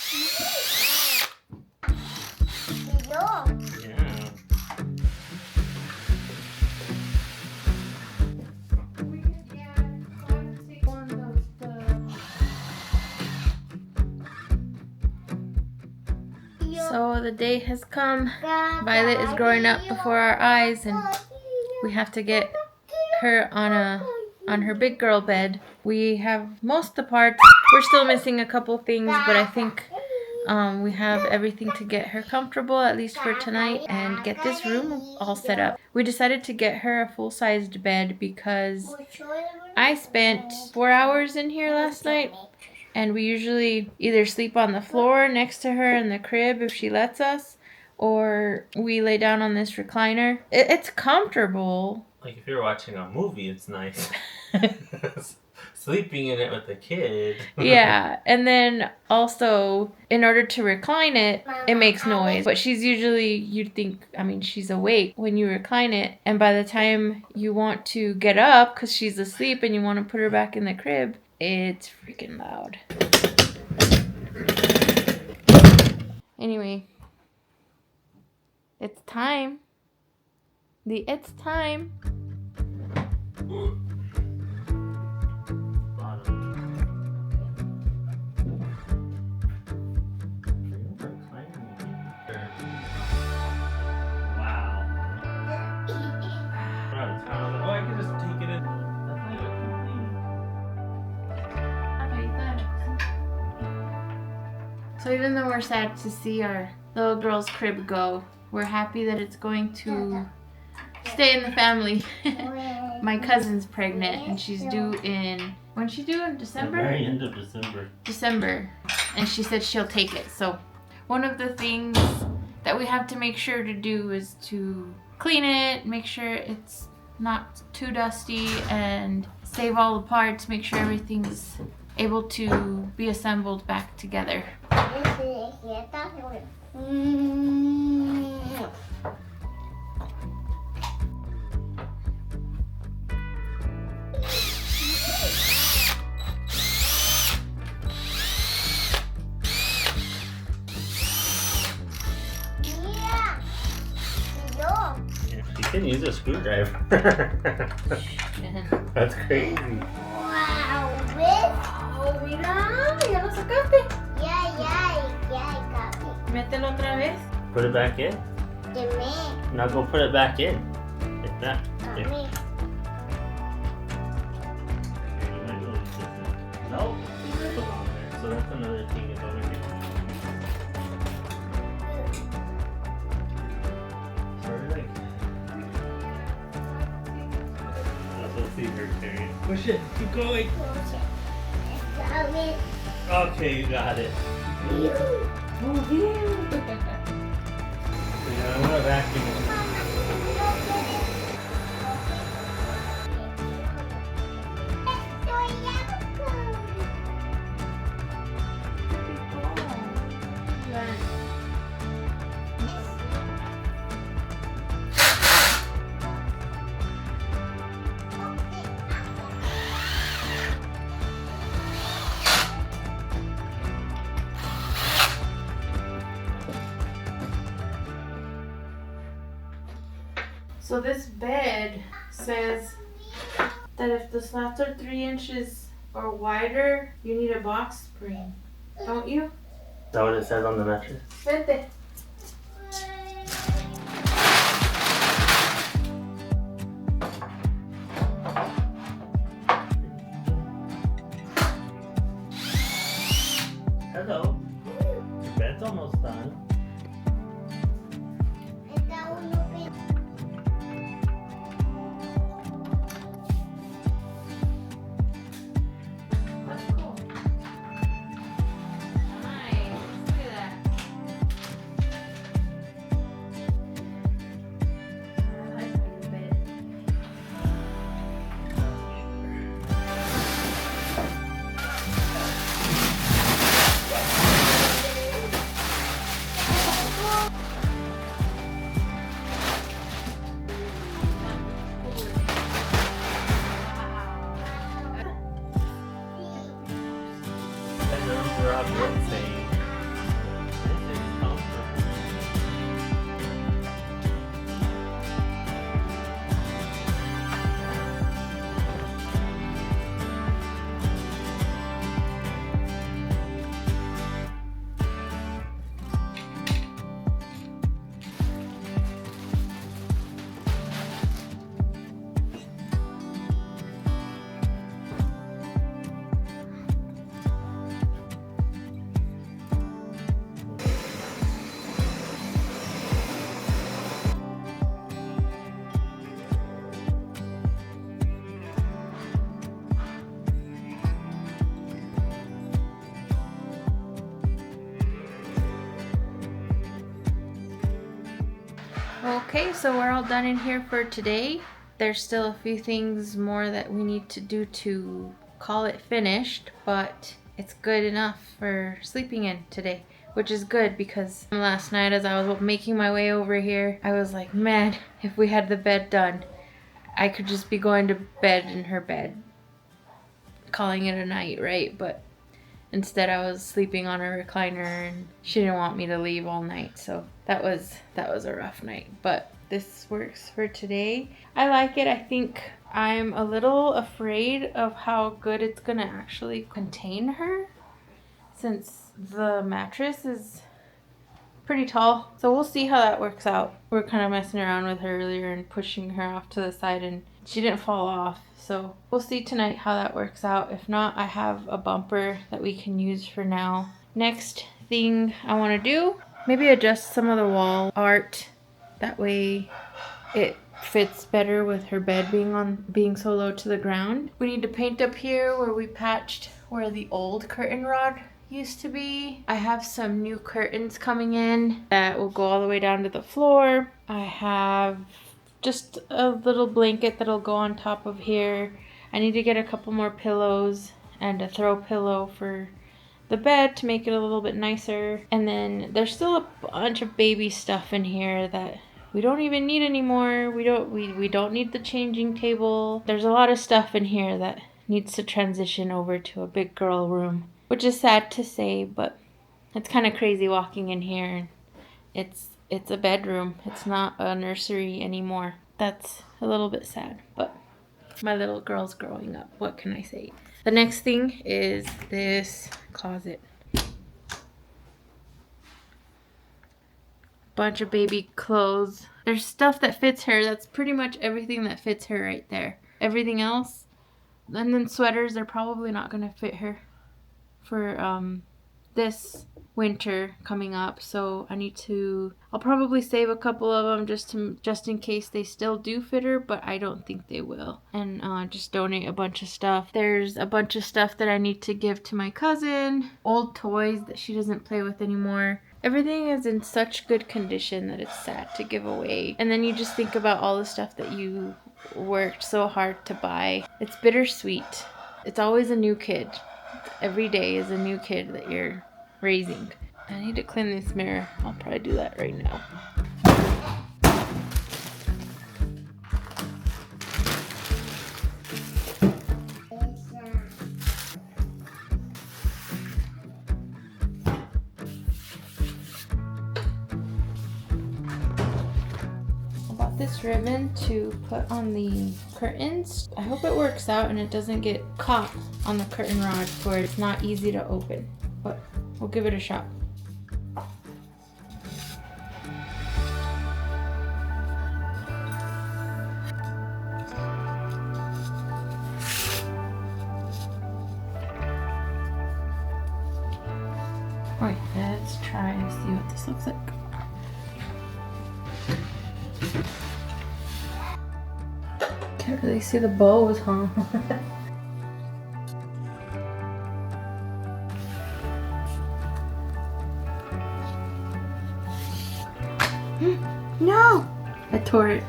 So the day has come. Violet is growing up before our eyes, and we have to get her on her big girl bed. We have most of the parts. We're still missing a couple things, but I think we have everything to get her comfortable, at least for tonight, and get this room all set up. We decided to get her a full-sized bed because I spent 4 hours in here last night, and we usually either sleep on the floor next to her in the crib if she lets us, or we lay down on this recliner. It's comfortable. Like if you're watching a movie, it's nice. Sleeping in it with a kid. Yeah, and then also in order to recline it, it makes noise. But she's usually, you'd think, I mean, she's awake when you recline it. And by the time you want to get up because she's asleep and you want to put her back in the crib, it's freaking loud. Anyway, it's time. It's time. So even though we're sad to see our little girl's crib go, we're happy that it's going to stay in the family. My cousin's pregnant and she's due in, when's she due? In December? The very end of December. December. And she said she'll take it. So one of the things that we have to make sure to do is to clean it, make sure it's not too dusty, and save all the parts, make sure everything's able to be assembled back together. You can use a screwdriver. That's crazy. Wow, Oh, mira, ya lo sacaste. I got it. Mételo otra vez. Put it back in. Now go put it back in. Like that. Here. No. Put it on there. So that's another thing is over here. Let's see her carry. Push it. Keep going. Okay, you got it. So now I'm gonna vacuum it. So this bed says that if the slats are 3 inches or wider, you need a box spring. Don't you? Is that what it says on the mattress? Vente. Hello. Your bed's almost done. Okay, so we're all done in here for today. There's still a few things more that we need to do to call it finished, but it's good enough for sleeping in today, which is good because last night as I was making my way over here, I was like, man, if we had the bed done, I could just be going to bed in her bed, calling it a night, right? But instead I was sleeping on a recliner and she didn't want me to leave all night, so that was a rough night. But this works for today. I like it. I think I'm a little afraid of how good it's gonna actually contain her, since the mattress is pretty tall. So we'll see how that works out. We're kind of messing around with her earlier and pushing her off to the side, and she didn't fall off. So we'll see tonight how that works out. If not, I have a bumper that we can use for now. Next thing I want to do, maybe adjust some of the wall art. That way it fits better with her bed being so low to the ground. We need to paint up here where we patched where the old curtain rod used to be. I have some new curtains coming in that will go all the way down to the floor. I have just a little blanket that'll go on top of here. I need to get a couple more pillows and a throw pillow for the bed to make it a little bit nicer. And then there's still a bunch of baby stuff in here that we don't even need anymore. We don't need the changing table. There's a lot of stuff in here that needs to transition over to a big girl room, which is sad to say, but it's kind of crazy walking in here. It's a bedroom. It's not a nursery anymore. That's a little bit sad, but my little girl's growing up. What can I say? The next thing is this closet. Bunch of baby clothes. There's stuff that fits her. That's pretty much everything that fits her right there. Everything else, and then sweaters, they're probably not gonna fit her for this winter coming up, so I'll probably save a couple of them just in case they still do fit her, but I don't think they will, and just donate a bunch of stuff. There's a bunch of stuff that I need to give to my cousin, old toys that she doesn't play with anymore. Everything is in such good condition that it's sad to give away, and then you just think about all the stuff that you worked so hard to buy. It's bittersweet. It's always a new kid. Every day is a new kid that you're raising. I need to clean this mirror. I'll probably do that right now. This ribbon to put on the curtains. I hope it works out and it doesn't get caught on the curtain rod where it's not easy to open, but we'll give it a shot. Alright, let's try and see what this looks like. Can't really see the bows, huh? No! I tore it.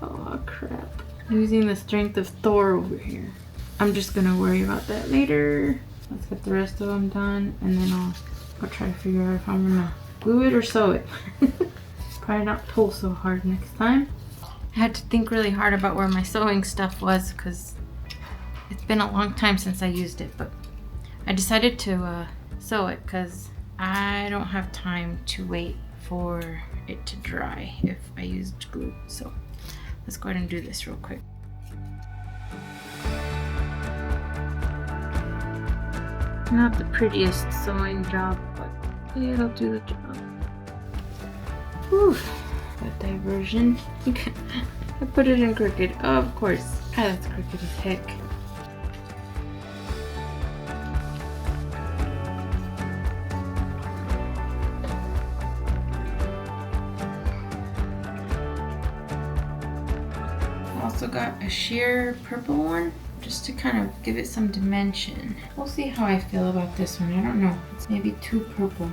Oh crap. Using the strength of Thor over here. I'm just gonna worry about that later. Let's get the rest of them done, and then I'll try to figure out if I'm gonna glue it or sew it. Probably not pull so hard next time. I had to think really hard about where my sewing stuff was because it's been a long time since I used it, but I decided to sew it because I don't have time to wait for it to dry if I used glue. So let's go ahead and do this real quick. Not the prettiest sewing job, but it'll do the job. Whew. That diversion. I put it in crooked. Oh, of course. Ah, that's crooked as heck. I also got a sheer purple one just to kind of give it some dimension. We'll see how I feel about this one. I don't know. It's maybe too purple.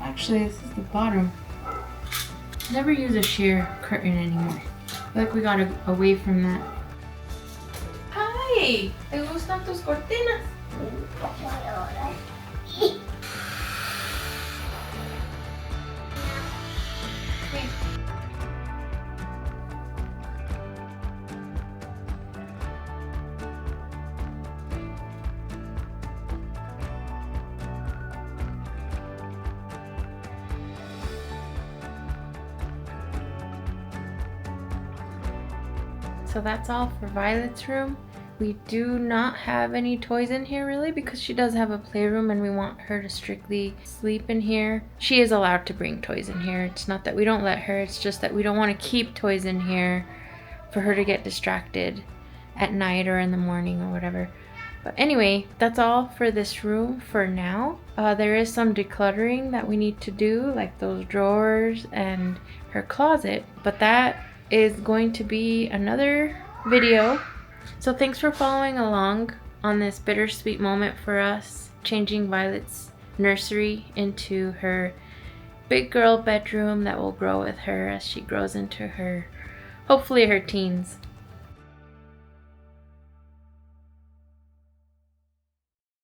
Actually, this is the bottom. Never use a sheer curtain anymore. I feel like we got away from that. Hi! ¿Te gustan tus cortinas? So that's all for Violet's room. We do not have any toys in here really because she does have a playroom and we want her to strictly sleep in here. She is allowed to bring toys in here. It's not that we don't let her, it's just that we don't want to keep toys in here for her to get distracted at night or in the morning or whatever. But anyway, that's all for this room for now. There is some decluttering that we need to do, like those drawers and her closet, but that is going to be another video. So thanks for following along on this bittersweet moment for us, changing Violet's nursery into her big girl bedroom that will grow with her as she grows into her, hopefully her teens.